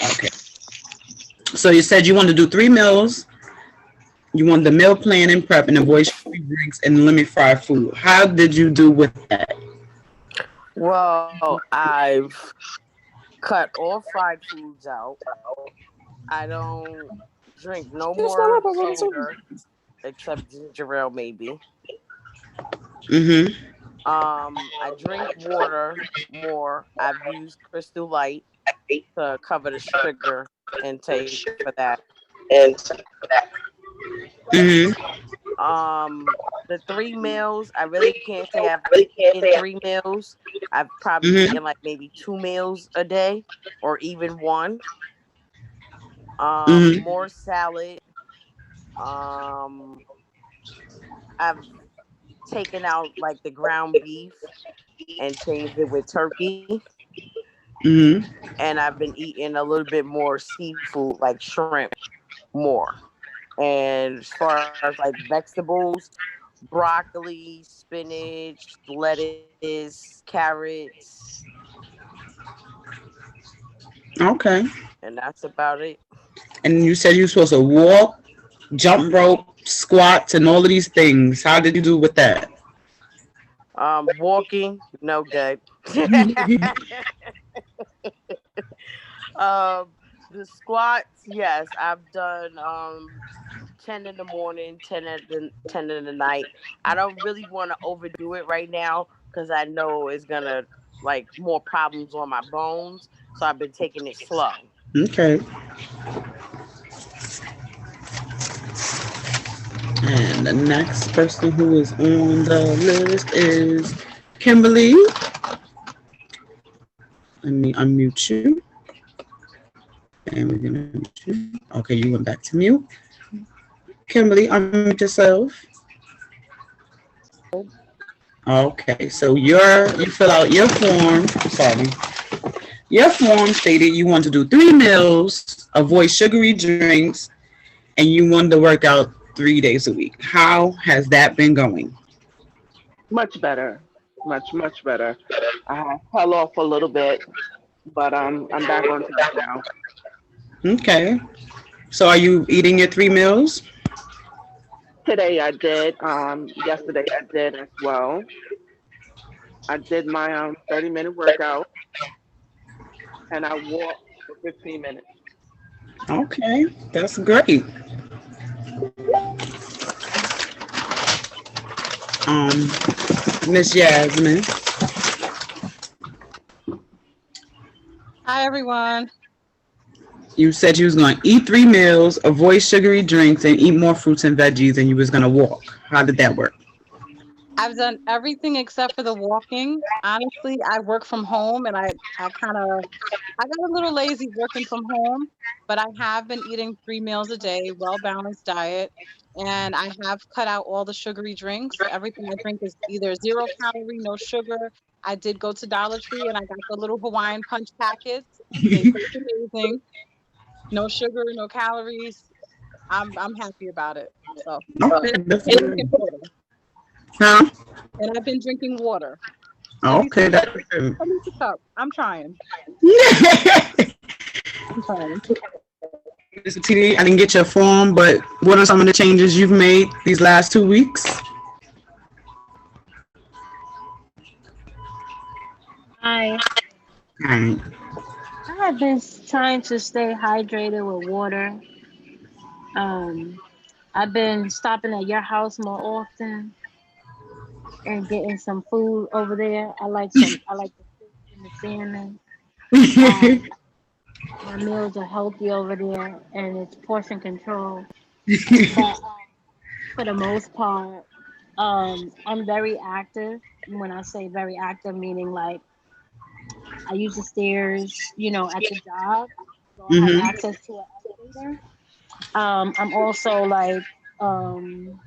Okay. So you said you want to do 3 meals. You want the meal plan and prep and avoid sugary drinks and limit fried food. How did you do with that? Well, I've cut all fried foods out. I don't drink no more soda except ginger ale, maybe. Mm-hmm. I drink water more. I've used Crystal Light to cover the sugar intake for that. Mm-hmm. The 3 meals, I really can't say I've eaten 3 meals. I've probably Mm-hmm. eaten like maybe 2 meals a day or even one. Mm-hmm. More salad. Um, I've taken out like the ground beef and changed it with turkey. Mm-hmm. And I've been eating a little bit more seafood, like shrimp, more. And as far as like vegetables, broccoli, spinach, lettuce, carrots, Okay. and that's about it. And you said you were supposed to walk, jump rope, squats, and all of these things. How did you do with that? Walking, no good. um, the squats, yes, I've done 10 in the morning, 10 in the night. I don't really want to overdo it right now because I know it's gonna like more problems on my bones. So I've been taking it slow. Okay. And the next person who is on the list is Kimberly. Let me unmute you. And we're gonna mute you. Okay, you went back to mute. Kimberly, unmute yourself. Okay, so you fill out your form. Sorry, your form stated you want to do 3 meals, avoid sugary drinks, and you want to work out 3 days a week. How has that been going? Much better, much better. I fell off a little bit, but I'm back on track now. Okay, so are you eating your 3 meals? Today I did. Yesterday I did as well. I did my 30-minute workout and I walked for 15 minutes. Okay, that's great. Um, Miss Yasmin, Hi, everyone. you said you was going to eat 3 meals, avoid sugary drinks, and eat more fruits and veggies, and you was going to walk. How did that work? I've done everything except for the walking. Honestly, I work from home and I got a little lazy working from home, but I have been eating 3 meals a day, well-balanced diet, and I have cut out all the sugary drinks. Everything I drink is either 0 calorie, no sugar. I did go to Dollar Tree and I got the little Hawaiian Punch packets. They taste amazing. No sugar, no calories. I'm happy about it. So, Okay, and that's I've been good. drinking water. Huh? And I've been drinking water. At least Okay, that's good. at least a cup. I'm trying. I'm trying. Mr. TD, I didn't get your form, but what are some of the changes you've made these last 2 weeks? I Right. I have been trying to stay hydrated with water. Um, I've been stopping at your house more often and getting some food over there. I like the fish and the salmon. Um, my meals are healthy over there and it's portion control. But for the most part, I'm very active. When I say very active, meaning like I use the stairs, at the job. So I have Mm-hmm. access to an elevator. I'm also like um,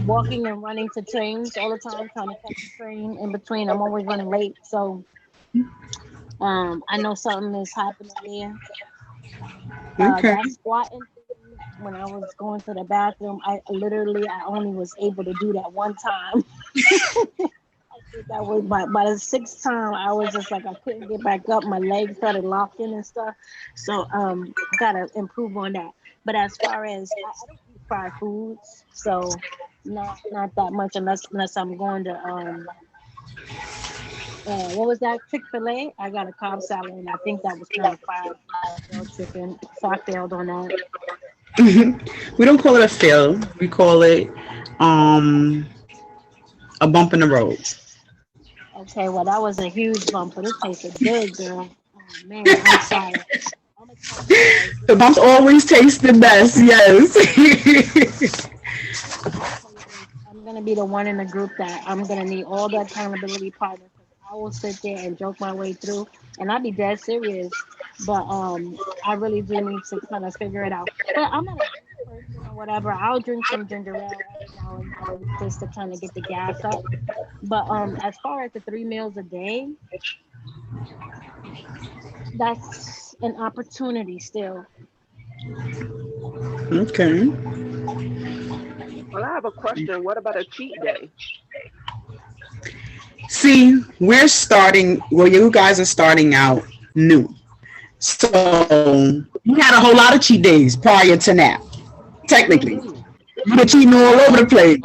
walking and running to trains all the time, trying to catch a train in between. I'm always running late. So I know something is happening there. Okay. That squatting thing, when I was going to the bathroom, I only was able to do that one time. That was by the sixth time I was just like I couldn't get back up. My legs started locking and stuff. So gotta improve on that. But as far as I don't eat fried foods, so not that much unless I'm going to what was that, Chick-fil-A? I got a Cobb salad and I think that was kind of fried grilled chicken. So I failed on that. We don't call it a fail. We call it um a bump in the road. Okay, well that was a huge bump, but it tasted good, girl. Oh man, I'm sorry. I'm gonna tell you guys The bumps always taste the best. Yes. tell you this, I'm gonna be the one in the group that I'm gonna need all the accountability partners because I will sit there and joke my way through, and I'll be dead serious. But I really do need to kind of figure it out. But I'm not a juice person or whatever. I'll drink some ginger ale every now and then just to kind of get the gas up. But as far as the 3 meals a day, that's an opportunity still. Okay. Well, I have a question. What about a cheat day? See, we're starting. Well, you guys are starting out new. So we had a whole lot of cheat days prior to now. Technically, Hmm. we were cheating all over the place.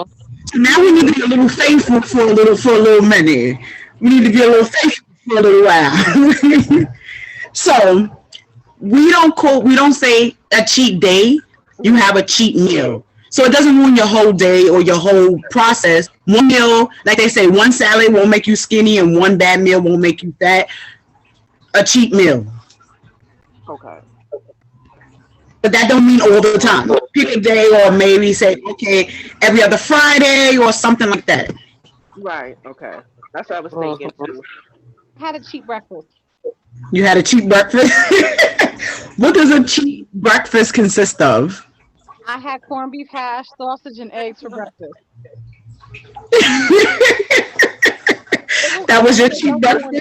So now we need to be a little faithful for a little minute. We need to be a little faithful for a little while. So we don't say a cheat day. You have a cheat meal. So it doesn't ruin your whole day or your whole process. One meal, like they say, one salad won't make you skinny and one bad meal won't make you fat. A cheat meal. Okay. But that don't mean all the time. Pick a day or maybe say, okay, every other Friday or something like that. Right. Okay. That's what I was thinking Mhm. too. I had a cheap breakfast. You had a cheap breakfast. What does a cheap breakfast consist of? I had corned beef hash, sausage, and eggs for breakfast. It was That it was your was a cheap rough breakfast? morning.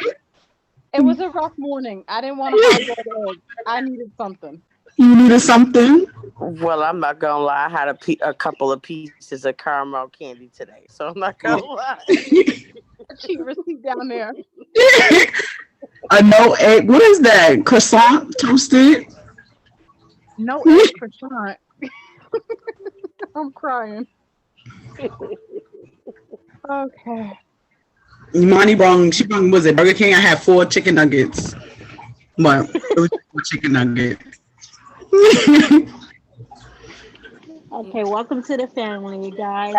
It was a rough morning. I didn't want a hard boiled egg. I needed something. You needed something? Well, I'm not gonna lie. I had a couple of pieces of caramel candy today, so I'm not gonna lie. A cheap receipt down there. A no egg. What is that? Croissant toasted? No egg croissant. I'm crying. Okay. Imani she brung, was it Burger King? I had 4 chicken nuggets. But it was 4 chicken nuggets. Okay, welcome to the family, guys.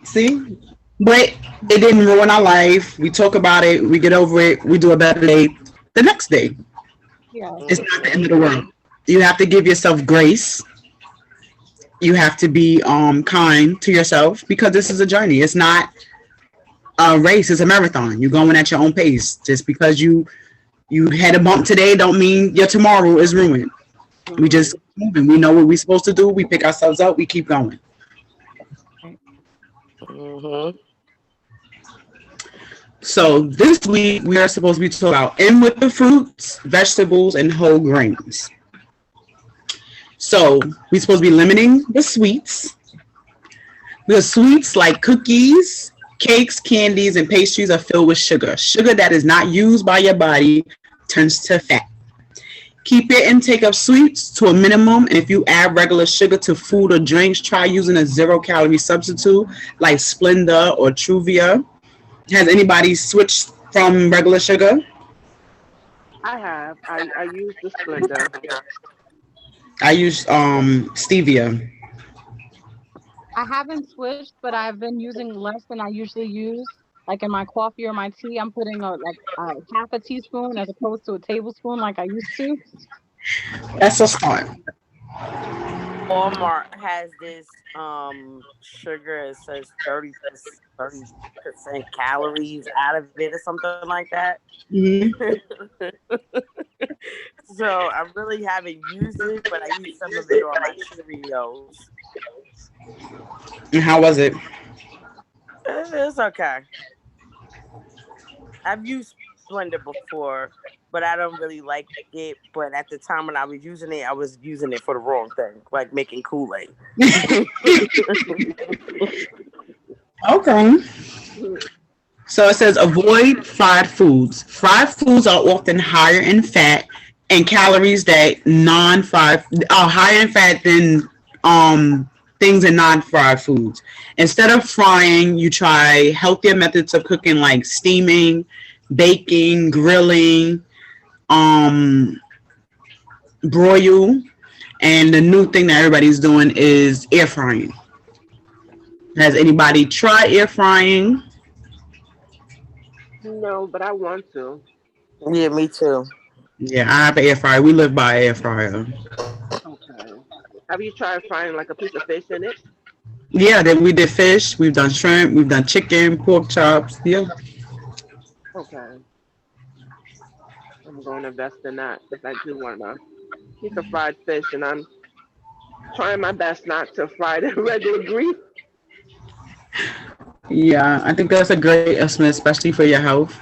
See? But it didn't ruin our life. We talk about it. We get over it. We do a better day the next day. Yeah. It's not the Hmm. end of the world. You have to give yourself grace. You have to be kind to yourself because this is a journey. It's not a race. It's a marathon. You're going at your own pace. Just because you had a bump today don't mean your tomorrow is ruined. We Hmm. just moving. We know what we're supposed to do. We pick ourselves up. We keep going. Hmm. So this week we are supposed to be talking about in with the fruits, vegetables, and whole grains. So we're supposed to be limiting the sweets. The sweets like cookies, cakes, candies, and pastries are filled with sugar. Sugar that is not used by your body turns to fat. Keep your intake of sweets to a minimum, and if you add regular sugar to food or drinks, try using a zero-calorie substitute like Splenda or Truvia. Has anybody switched from regular sugar? I have. I use the Splenda. I use stevia. I haven't switched, but I've been using less than I usually use. Like in my coffee or my tea, I'm putting a half a teaspoon as opposed to a tablespoon like I used to. That's a start. Walmart has this sugar. It says 30% calories out of it or something like that. Hmm. So I really haven't used it, but I use some of it on my Cheerios. And how was it? It's okay. I've used Splenda before, but I don't really like it. But at the time when I was using it, I was using it for the wrong thing, like making Kool-Aid. Okay. So it says avoid fried foods. Fried foods are often higher in fat and calories that non-fried are higher in fat than things in non-fried foods. Instead of frying, you try healthier methods of cooking like steaming, baking, grilling, um, broil, and the new thing that everybody's doing is air frying. Has anybody tried air frying? No, but I want to. Yeah, me too. Yeah, I have an air fryer. We live by air fryer. Okay. Have you tried frying like a piece of fish in it? Yeah, then we did fish. We've done shrimp. We've done chicken, pork chops. Yeah. Okay. I'm going to invest in that because I do want a piece of fried fish, and I'm trying my best not to fry the regular grease. Yeah, I think that's a great estimate, especially for your health.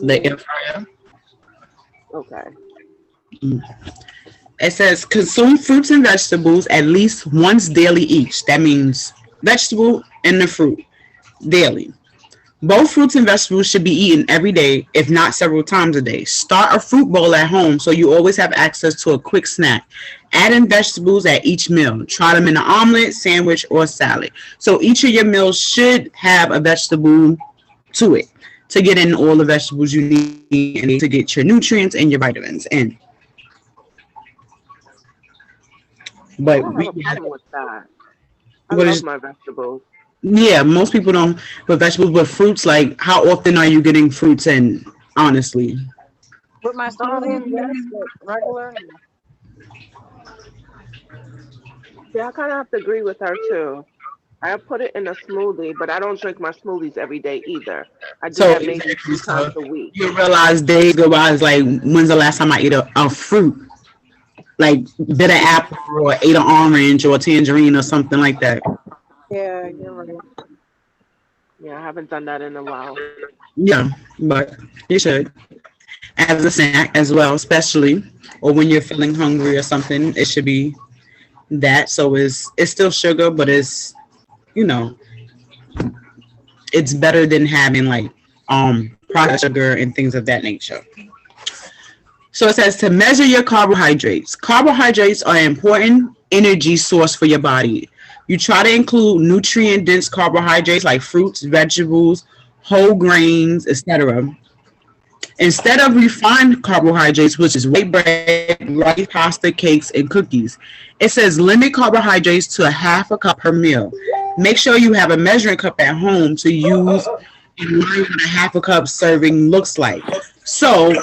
The Hmm. air fryer. Okay. It says consume fruits and vegetables at least once daily each. That means vegetable and the fruit daily. Both fruits and vegetables should be eaten every day, if not several times a day. Start a fruit bowl at home so you always have access to a quick snack. Add in vegetables at each meal. Try them in an omelet, sandwich, or salad. So each of your meals should have a vegetable to it to get in all the vegetables you need and to get your nutrients and your vitamins in. I But don't have a problem with that. I what love is my vegetables. yeah, most people don't with vegetables, but fruits like how often are you getting fruits in? Honestly, With my smoothies, Um, yes, but regular. yeah, I kind of have to agree with her too. I put it in a smoothie, but I don't drink my smoothies every day either. I do so that maybe exactly. three times So a week. you realize days go by. It's like when's the last time I ate a fruit? Like bit an apple or ate an orange or a tangerine or something like that. Yeah, you're right. Yeah, I haven't done that in a while. Yeah, but you should as a snack as well, especially or when you're feeling hungry or something. It should be that. So it's still sugar, but you know it's better than having like processed sugar and things of that nature. So it says to measure your carbohydrates. Carbohydrates are an important energy source for your body. You try to include nutrient dense carbohydrates like fruits, vegetables, whole grains, etc. Instead of refined carbohydrates, which is white bread, rice, pasta, cakes, and cookies. It says limit carbohydrates to a half a cup per meal. Make sure you have a measuring cup at home to use and learn what a half a cup serving looks like. So,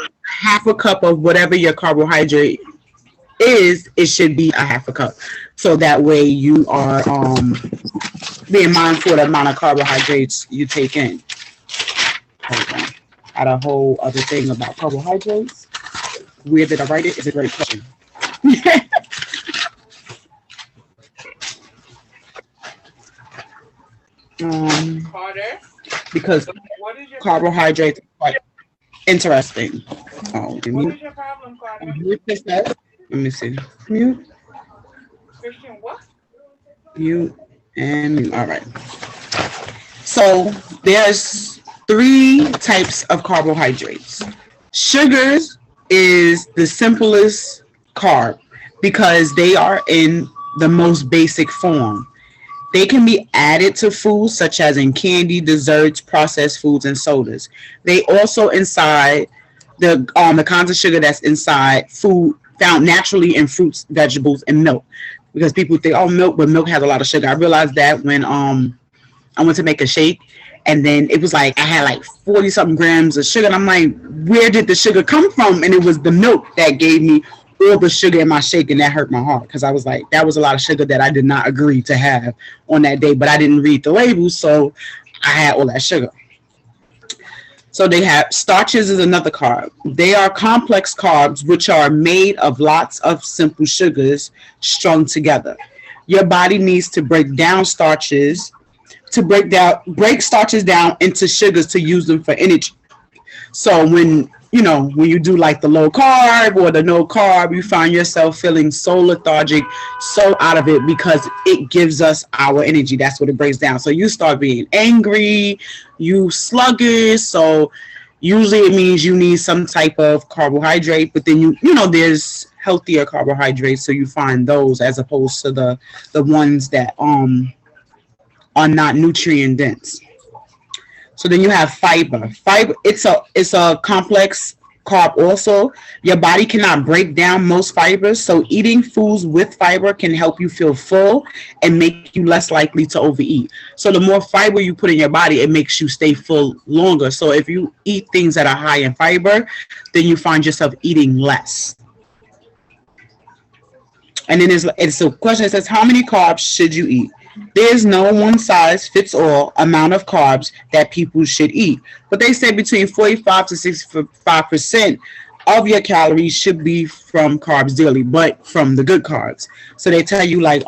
half a cup of whatever your carbohydrate is, it should be a half a cup. So that way you are being mindful of the amount of carbohydrates you take in. Hold on. Had a whole other thing about carbohydrates. Where did I write it? It's a great question. um, Carter, because what is your problem? carbohydrates are quite interesting. Oh, What mute. is your problem, Carter? Mute this up. Let me see. Mute, Christian, what? mute, and mute. All right. So there's three types of carbohydrates. Sugars is the simplest carb because they are in the most basic form. They can be added to foods such as in candy, desserts, processed foods, and sodas. They also inside the kinds of sugar that's inside food found naturally in fruits, vegetables, and milk. Because people think, oh, milk, but milk has a lot of sugar. I realized that when I went to make a shake, and then it was like I had like 40 something grams of sugar, and I'm like, where did the sugar come from? And it was the milk that gave me all the sugar in my shake, and that hurt my heart because I was like, that was a lot of sugar that I did not agree to have on that day, but I didn't read the label, so I had all that sugar. So they have starches is another carb. They are complex carbs which are made of lots of simple sugars strung together. Your body needs to break starches down into sugars to use them for energy. So when you do like the low carb or the no carb, you find yourself feeling so lethargic, so out of it because it gives us our energy. That's what it breaks down. So you start being angry, you sluggish, so usually it means you need some type of carbohydrate, but then there's healthier carbohydrates, so you find those as opposed to the ones that are not nutrient dense. So then you have fiber. Fiber, it's a complex carb also. Your body cannot break down most fibers, so eating foods with fiber can help you feel full and make you less likely to overeat. So the more fiber you put in your body, it makes you stay full longer. So if you eat things that are high in fiber, then you find yourself eating less. And then it's a question that says, how many carbs should you eat? There's no one size fits all amount of carbs that people should eat, but they say between 45 to 65% of your calories should be from carbs daily, but from the good carbs. So they tell you like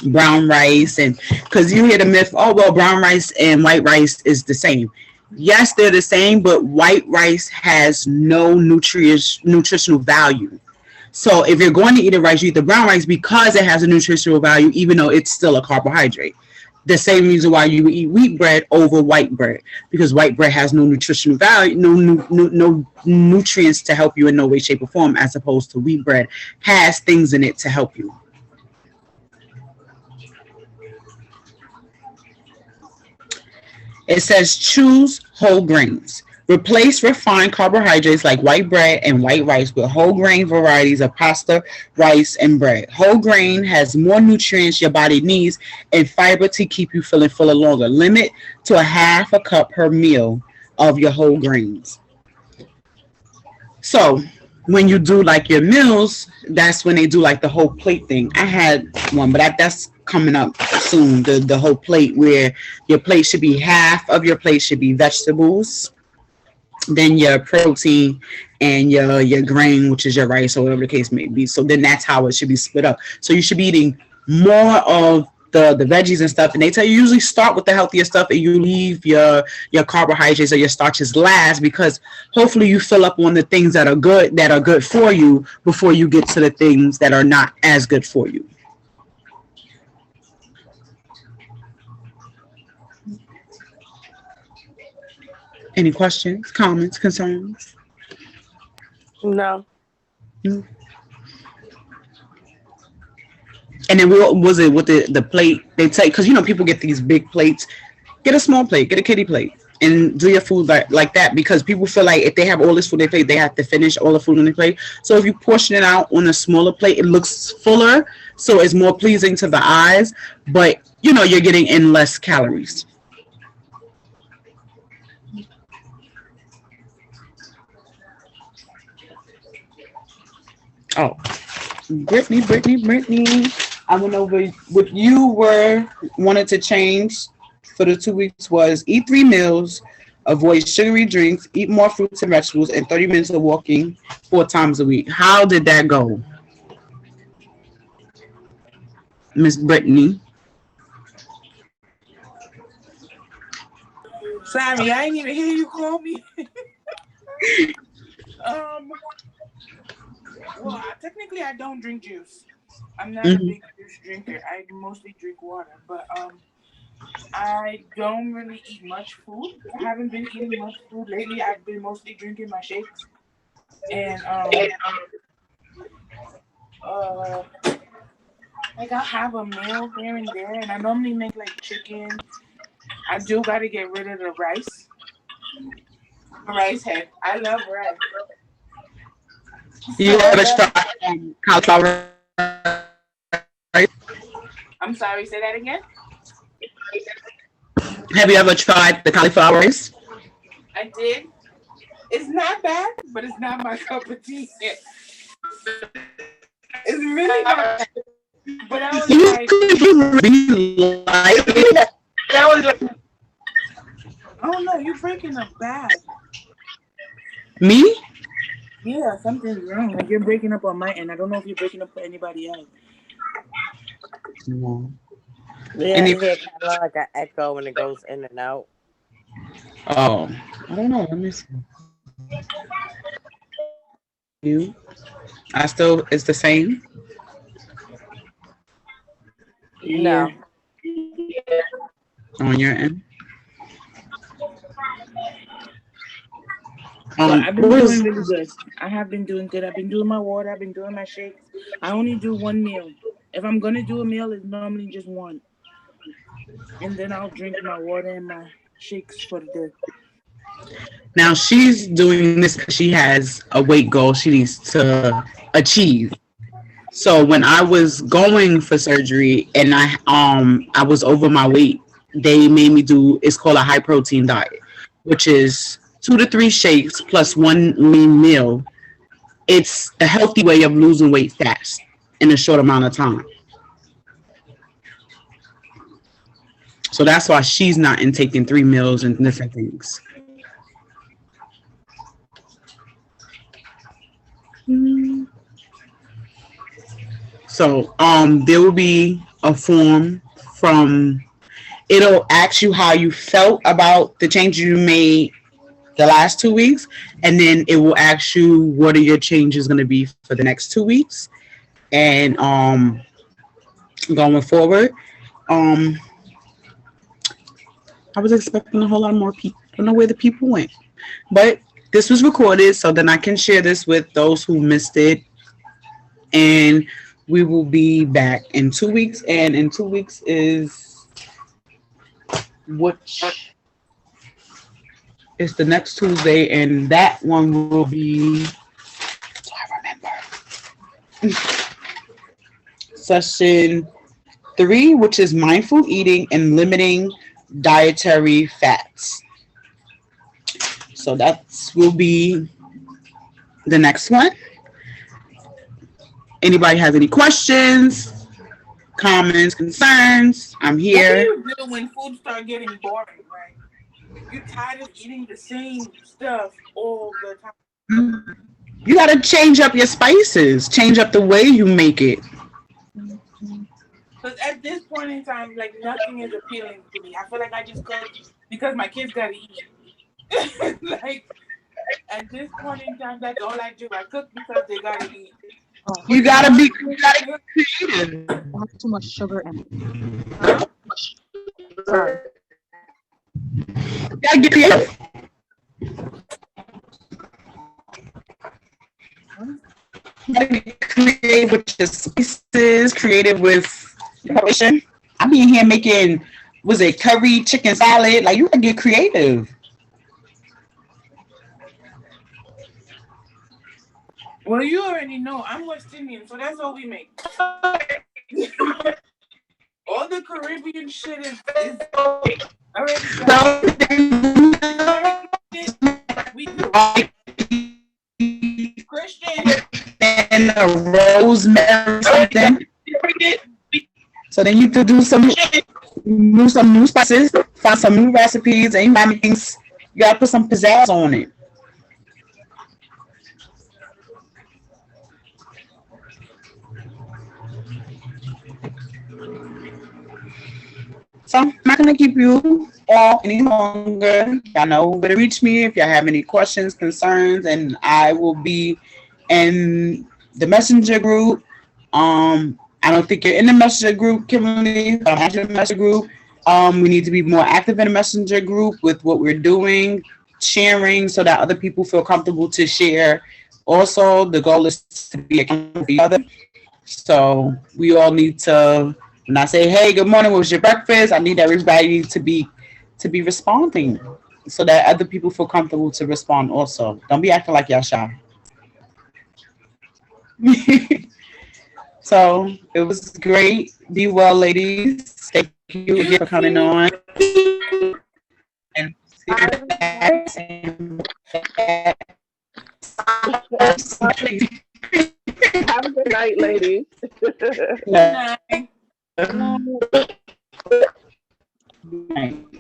brown rice, and because you hear the myth, oh well, brown rice and white rice is the same. Yes, they're the same, but white rice has no nutritional value. So if you're going to eat a rice, you eat the brown rice because it has a nutritional value, even though it's still a carbohydrate. The same reason why you would eat wheat bread over white bread, because white bread has no nutritional value, no nutrients to help you in no way, shape, or form, as opposed to wheat bread has things in it to help you. It says choose whole grains. Replace refined carbohydrates like white bread and white rice with whole grain varieties of pasta, rice, and bread. Whole grain has more nutrients your body needs and fiber to keep you feeling fuller longer. Limit to a half a cup per meal of your whole grains. So when you do like your meals, that's when they do like the whole plate thing. I had one, but that's coming up soon. The whole plate, where your plate should be, half of your plate should be vegetables, then your protein, and your grain, which is your rice or whatever the case may be. So then that's how it should be split up. So you should be eating more of the veggies and stuff, and they tell you usually start with the healthier stuff and you leave your carbohydrates or your starches last, because hopefully you fill up on the things that are good for you before you get to the things that are not as good for you. Any questions, comments, concerns? No. Mm. And then what was it with the plate? They take, because people get these big plates. Get a small plate, get a kiddie plate, and do your food like that, because people feel like if they have all this food on their plate, they have to finish all the food on their plate. So if you portion it out on a smaller plate, it looks fuller, so it's more pleasing to the eyes, but you're getting in less calories. Oh, Brittany. I went over what you wanted to change for the 2 weeks was eat 3 meals, avoid sugary drinks, eat more fruits and vegetables, and 30 minutes of walking 4 times a week. How did that go, Miss Brittany? Sorry, I didn't even hear you call me. um, technically, I don't drink juice. I'm not a Mm-hmm. big juice drinker. I mostly drink water, but I don't really eat much food. I haven't been eating much food lately. I've been mostly drinking my shakes, and uh, like I'll have a meal here and there, and I normally make like chicken. I do got to get rid of the rice. Rice head. I love rice. You So ever tried cauliflower rice? I'm sorry. Say that again. Have you ever tried the cauliflower rice? I did. It's not bad, but it's not my cup of tea. It's really not bad. But I was You like, could be like that was like oh no, you're breaking up bad. me. Yeah, something's wrong. Like you're breaking up on my end. I don't know if you're breaking up for anybody else. No. Yeah, I Any? hear kind of like an echo when it goes in and out. Oh, I don't know. Let me see. You? I still. It's the same Yeah. No. on your end. But I've been what doing is really good. I have been doing good. I've been doing my water. I've been doing my shakes. I only do one meal. If I'm gonna do a meal, it's normally just one, and then I'll drink my water and my shakes for the day. now she's doing this because she has a weight goal she needs to achieve. So when I was going for surgery and I was over my weight, they made me do it's called a high protein diet, which is 2 to 3 shakes plus one lean meal. It's a healthy way of losing weight fast in a short amount of time. So that's why she's not intaking 3 meals and different things. So there will be a form from it'll ask you how you felt about the changes you made the last 2 weeks, and then it will ask you what are your changes going to be for the next 2 weeks, and going forward. Um, I was expecting a whole lot more people. I don't know where the people went, but this was recorded, so then I can share this with those who missed it, and we will be back in 2 weeks. And in 2 weeks is which is the next Tuesday, and that one will be. So I remember session 3, which is mindful eating and limiting dietary fats. So that will be the next one. Anybody has any questions, comments, concerns? I'm What do here. you do when food start getting boring, right? You're tired of eating the same stuff all the time. You got to change up your spices, change up the way you make it. Because at this point in time, like nothing is appealing to me. I feel like I just cook because my kids gotta eat. Like at this point in time, that's all I do. I cook because they gotta eat. Oh, You what's gotta that? be, you gotta get creative. I have too much sugar in it. Huh? Sorry. You gotta get creative. You gotta get creative with your spices, creative with preparation. I be in here making, was it curry chicken salad? Like you gotta get creative. Well, you already know I'm West Indian, so that's all we make. All the Caribbean shit is already done. We do Christian. And a rosemary something. So then you could do some new spices, find some new recipes, and you gotta make things. You gotta put some pizzazz on it. So I'm not gonna keep you all any longer. Y'all know where to reach me if y'all have any questions, concerns, and I will be in the messenger group. I don't think you're in the messenger group, Kimberly. I'm not in the messenger group. We need to be more active in the messenger group with what we're doing, sharing, so that other people feel comfortable to share. Also, the goal is to be accountable for each other. So we all need to. When I say, "Hey, good morning, what was your breakfast?" I need everybody to be responding, so that other people feel comfortable to respond. Also, don't be acting like y'all shy. So it was great. Be well, ladies. Thank you again for coming on. And Have a good night, ladies. Good night. Right.